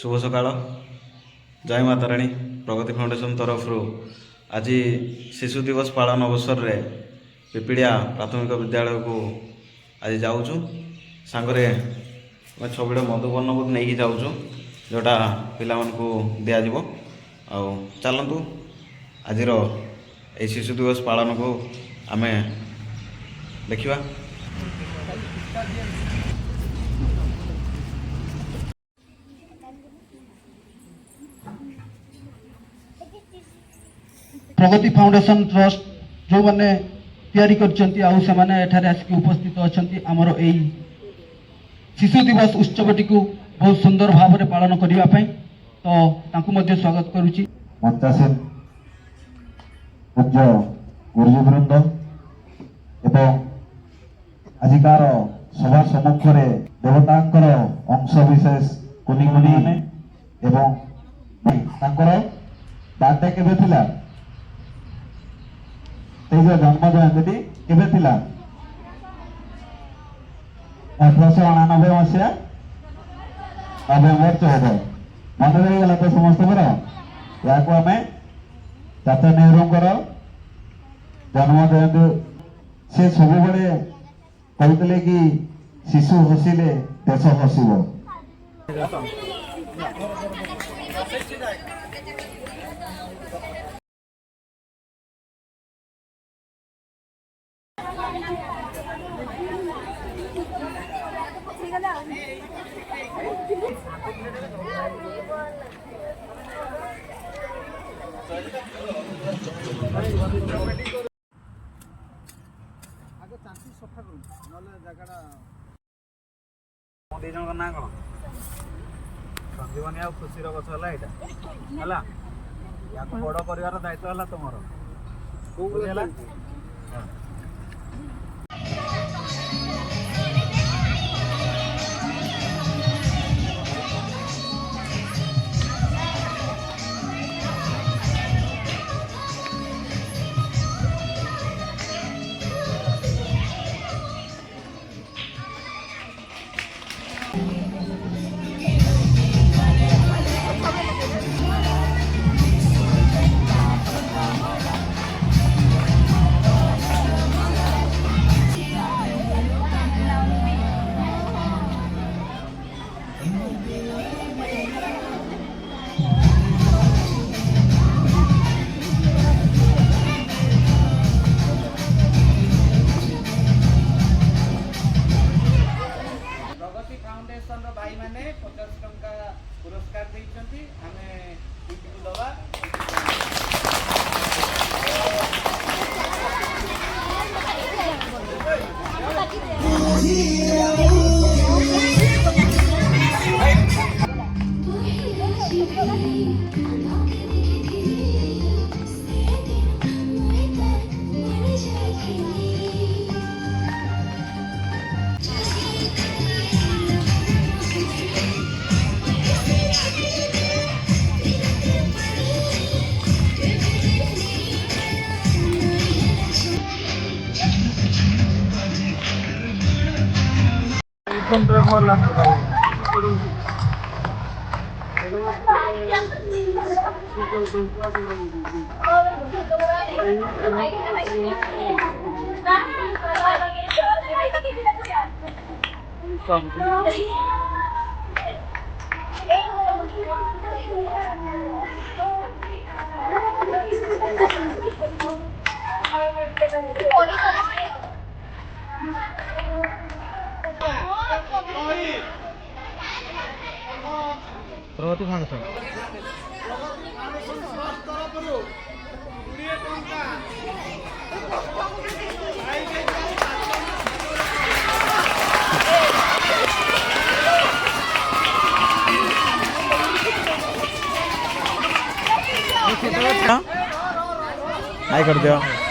शुभ सकाळ। जय माता राणी। प्रगति फाउंडेशन तरफ आज शिशु दिवस पालन अवसर रे पिपिड़िया प्राथमिक विद्यालय को आज जाऊँ सांगरे छबिड़ मधुबन नहीं जाऊँ जोटा पिला को दिज्व आ चलतु आज शिशु दिवस पालन को आम देखा। प्रगति फाउंडेशन ट्रस्ट जो मैंने तैयारी आसिक उपस्थित अच्छा आमर यही शिशु दिवस उत्सवटी को बहुत सुंदर भाव में पालन करने तो स्वागत करुच्ची। मंचासीन पूज्य गुरुजीवृंद एवं आजिकार सभा सम्मुखें देवतांकर अंश विशेष कुनी कुनी एवं बार्डे केबे थिला जन्म जयंती केबे थिला 1899 मसीहा नवेम्बर 14 मन रहीगला तो समस्त या आम चाचा नेहरू जन्म जयंती से सब कहते कि शिशु हसिले देश हसिब। ना कौन संजीवनी आ खुशी गछ है यहाँ या बड़ कर दायित्व है तुम भाई मैंने 50 टंका पुरस्कार देइछंती हमें टीटी को दवा प्रगति फाउंडेशन हाय कर दिया।